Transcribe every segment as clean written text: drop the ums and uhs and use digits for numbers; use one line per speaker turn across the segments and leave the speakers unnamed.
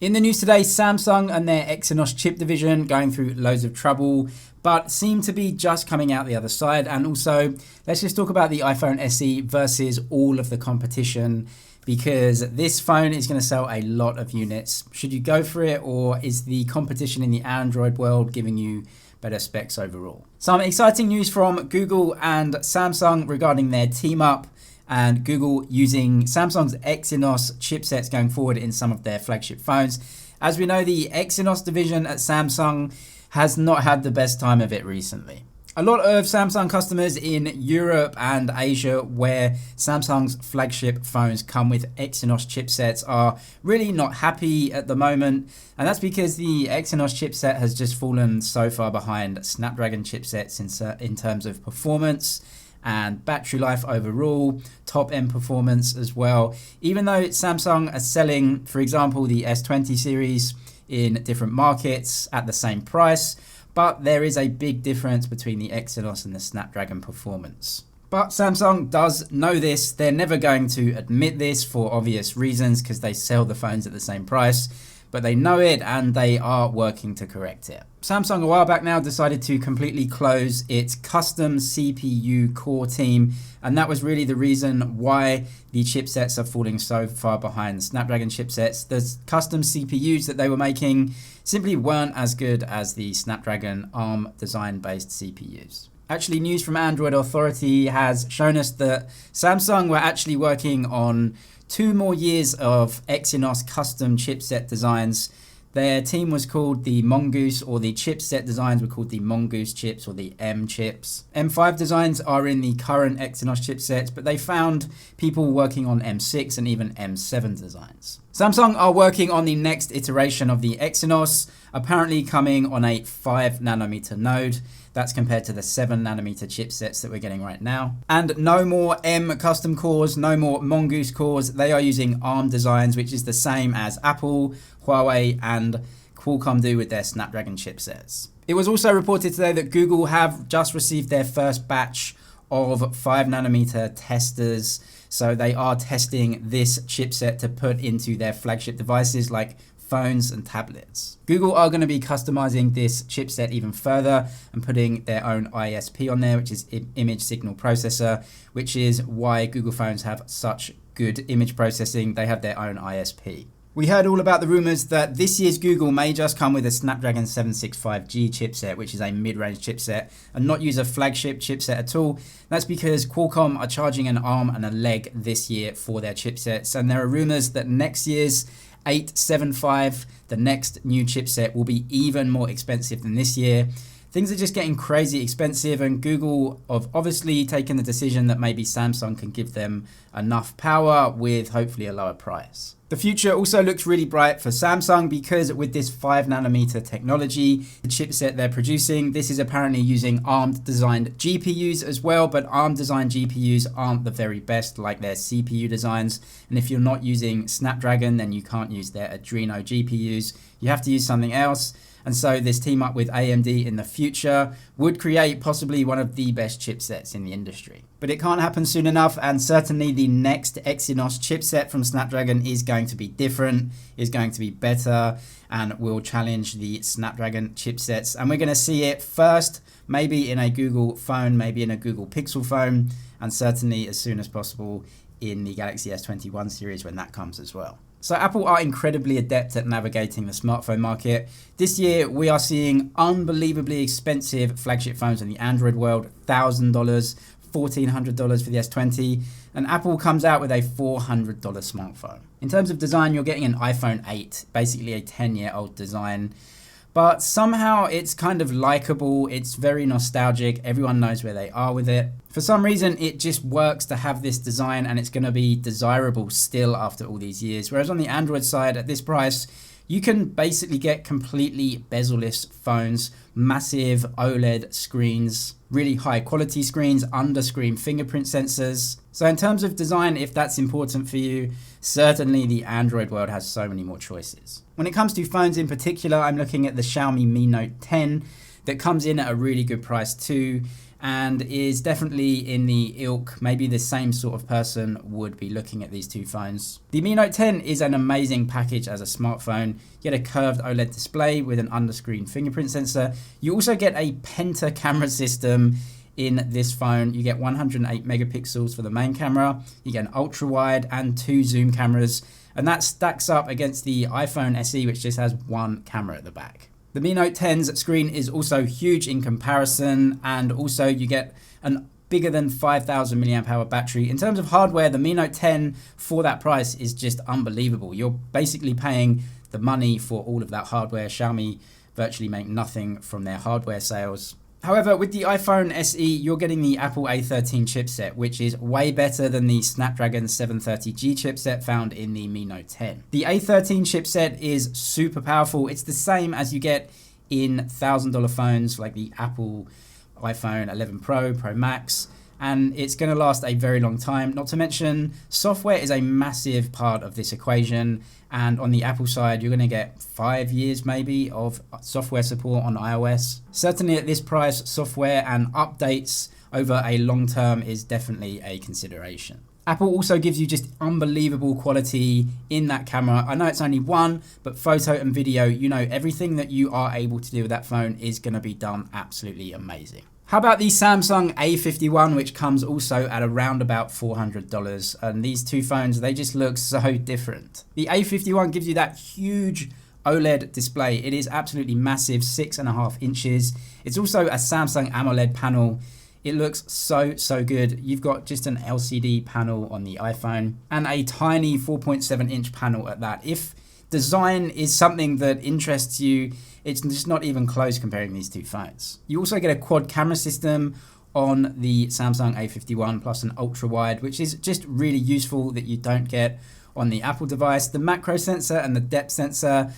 In the news today, Samsung and their Exynos chip division going through loads of trouble, but seem to be just coming out the other side. And also, let's just talk about the iPhone SE versus all of the competition, because this phone is going to sell a lot of units. Should you go for it, or is the competition in the Android world giving you better specs overall? Some exciting news from Google and Samsung regarding their team up, and Google using Samsung's Exynos chipsets going forward in some of their flagship phones. As we know, the Exynos division at Samsung has not had the best time of it recently. A lot of Samsung customers in Europe and Asia, where Samsung's flagship phones come with Exynos chipsets, are really not happy at the moment. And that's because the Exynos chipset has just fallen so far behind Snapdragon chipsets in terms of performance and battery life overall, top end performance as well. Even though Samsung are selling, for example, the S20 series in different markets at the same price, but there is a big difference between the Exynos and the Snapdragon performance. But Samsung does know this. They're never going to admit this for obvious reasons, because they sell the phones at the same price, but they know it and they are working to correct it. Samsung a while back now decided to completely close its custom CPU core team, and that was really the reason why the chipsets are falling so far behind the Snapdragon chipsets. The custom CPUs that they were making simply weren't as good as the Snapdragon ARM design based CPUs. Actually, news from Android Authority has shown us that Samsung were actually working on 2 more years of Exynos custom chipset designs. Their team was called the Mongoose, or the chipset designs were called the Mongoose chips or the M chips. M5 designs are in the current Exynos chipsets, but they found people working on M6 and even M7 designs. Samsung are working on the next iteration of the Exynos, apparently coming on a 5nm node. That's compared to the 7nm chipsets that we're getting right now. And no more M custom cores, no more Mongoose cores. They are using ARM designs, which is the same as Apple, Huawei, and Qualcomm do with their Snapdragon chipsets. It was also reported today that Google have just received their first batch of 5nm testers. So they are testing this chipset to put into their flagship devices like phones and tablets. Google are going to be customizing this chipset even further and putting their own ISP on there, which is image signal processor, which is why Google phones have such good image processing. They have their own ISP. We heard all about the rumors that this year's Google may just come with a Snapdragon 765G chipset, which is a mid-range chipset, and not use a flagship chipset at all. That's because Qualcomm are charging an arm and a leg this year for their chipsets, and there are rumors that next year's 875, the next new chipset, will be even more expensive than this year. Things are just getting crazy expensive, and Google have obviously taken the decision that maybe Samsung can give them enough power with hopefully a lower price. The future also looks really bright for Samsung, because with this 5nm technology, the chipset they're producing, this is apparently using ARM designed GPUs as well, but ARM designed GPUs aren't the very best like their CPU designs. And if you're not using Snapdragon, then you can't use their Adreno GPUs. You have to use something else. And so this team up with AMD in the future would create possibly one of the best chipsets in the industry. But it can't happen soon enough, and certainly the next Exynos chipset from Snapdragon is going to be different, is going to be better, and will challenge the Snapdragon chipsets. And we're going to see it first, maybe in a Google phone, maybe in a Google Pixel phone, and certainly as soon as possible in the Galaxy S21 series when that comes as well. So Apple are incredibly adept at navigating the smartphone market. This year, we are seeing unbelievably expensive flagship phones in the Android world, $1,000, $1,400 for the S20, and Apple comes out with a $400 smartphone. In terms of design, you're getting an iPhone 8, basically a 10-year-old design. But somehow it's kind of likable, it's very nostalgic, everyone knows where they are with it. For some reason, it just works to have this design, and it's going to be desirable still after all these years. Whereas on the Android side, at this price, you can basically get completely bezel-less phones, massive OLED screens, really high quality screens, under-screen fingerprint sensors. So in terms of design, if that's important for you, certainly the Android world has so many more choices. When it comes to phones in particular, I'm looking at the Xiaomi Mi Note 10 that comes in at a really good price too. and is definitely in the ilk. Maybe the same sort of person would be looking at these two phones. The Mi Note 10 is an amazing package as a smartphone. You get a curved OLED display with an under-screen fingerprint sensor. You also get a penta camera system in this phone. You get 108 megapixels for the main camera. You get an ultra wide and 2 zoom cameras, and that stacks up against the iPhone SE, which just has one camera at the back. The Mi Note 10's screen is also huge in comparison, and also you get a bigger than 5,000 milliamp hour battery. In terms of hardware, the Mi Note 10 for that price is just unbelievable. You're basically paying the money for all of that hardware. Xiaomi virtually make nothing from their hardware sales. However, with the iPhone SE, you're getting the Apple A13 chipset, which is way better than the Snapdragon 730G chipset found in the Mi Note 10. The A13 chipset is super powerful. It's the same as you get in $1,000 phones like the Apple iPhone 11 Pro, Pro Max, and it's going to last a very long time. Not to mention, software is a massive part of this equation, and on the Apple side, you're going to get 5 years maybe of software support on iOS. Certainly at this price, software and updates over a long term is definitely a consideration. Apple also gives you just unbelievable quality in that camera. I know it's only one, but photo and video, you know, everything that you are able to do with that phone is going to be done absolutely amazing. How about the Samsung A51, which comes also at around about $400, and these two phones, they just look so different. The A51 gives you that huge OLED display. It is absolutely massive, 6.5 inches. It's also a Samsung AMOLED panel. It looks so good. You've got just an LCD panel on the iPhone and a tiny 4.7 inch panel at that. If design is something that interests you, it's just not even close comparing these two phones. You also get a quad camera system on the Samsung A51 plus an ultra wide, which is just really useful that you don't get on the Apple device. The macro sensor and the depth sensor,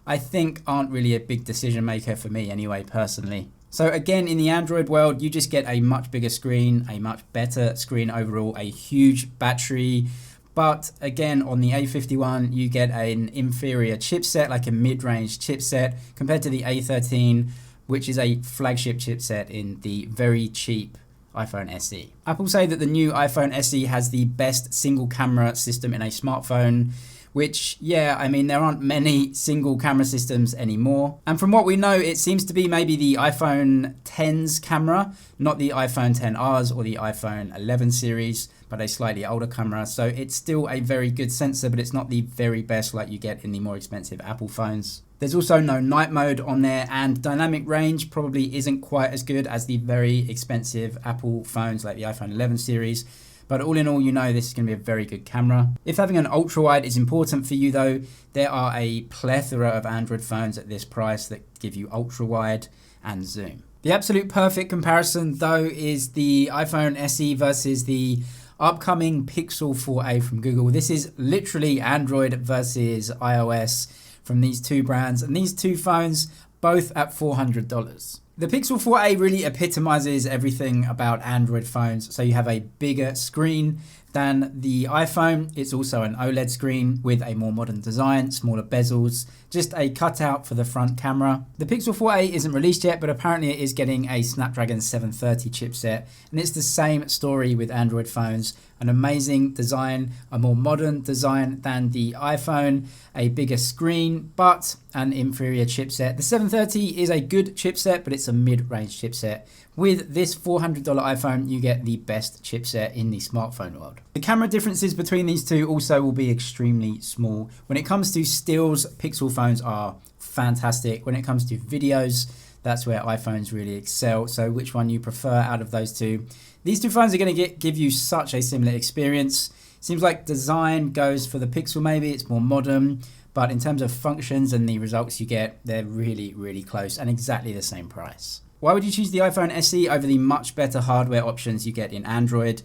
I think, aren't really a big decision maker for me anyway, personally. So again, in the Android world, you just get a much bigger screen, a much better screen overall, a huge battery. But again, on the A51, you get an inferior chipset, like a mid-range chipset, compared to the A13, which is a flagship chipset in the very cheap iPhone SE. Apple say that the new iPhone SE has the best single camera system in a smartphone, which, yeah, I mean, there aren't many single camera systems anymore. And from what we know, it seems to be maybe the iPhone X's camera, not the iPhone XR's or the iPhone 11 series, but a slightly older camera. So it's still a very good sensor, but it's not the very best like you get in the more expensive Apple phones. There's also no night mode on there, and dynamic range probably isn't quite as good as the very expensive Apple phones like the iPhone 11 series. But all in all, you know this is going to be a very good camera. If having an ultra wide is important for you though, there are a plethora of Android phones at this price that give you ultra wide and zoom. The absolute perfect comparison though is the iPhone SE versus the upcoming Pixel 4a from Google. This is literally Android versus iOS from these two brands, and these two phones both at $400. The Pixel 4a really epitomizes everything about Android phones. So you have a bigger screen than the iPhone. It's also an OLED screen with a more modern design, smaller bezels, just a cutout for the front camera. The Pixel 4a isn't released yet, but apparently it is getting a Snapdragon 730 chipset. And it's the same story with Android phones. An amazing design, a more modern design than the iPhone, a bigger screen, but an inferior chipset. The 730 is a good chipset, but it's a mid-range chipset. With this $400 iPhone, you get the best chipset in the smartphone world. The camera differences between these two also will be extremely small. When it comes to stills, Pixel phones are fantastic. When it comes to videos, that's where iPhones really excel. So which one you prefer out of those two? These two phones are going to give you such a similar experience. Seems like design goes for the Pixel maybe, it's more modern, but in terms of functions and the results you get, they're really close and exactly the same price. Why would you choose the iPhone SE over the much better hardware options you get in Android?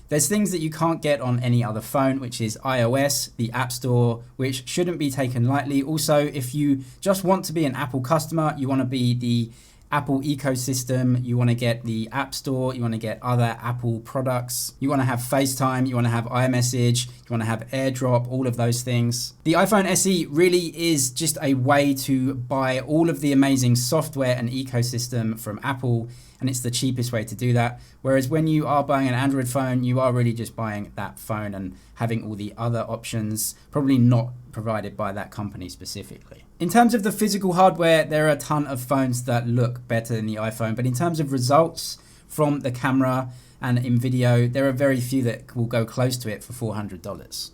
There's things that you can't get on any other phone, which is iOS, the App Store, which shouldn't be taken lightly. Also, if you just want to be an Apple customer, you want to be the Apple ecosystem, you want to get the App Store, you want to get other Apple products, you want to have FaceTime, you want to have iMessage, you want to have AirDrop, all of those things. The iPhone SE really is just a way to buy all of the amazing software and ecosystem from Apple and it's the cheapest way to do that. Whereas when you are buying an Android phone, you are really just buying that phone and having all the other options probably not provided by that company specifically. In terms of the physical hardware, there are a ton of phones that look better than the iPhone, but in terms of results from the camera and in video, there are very few that will go close to it for $400.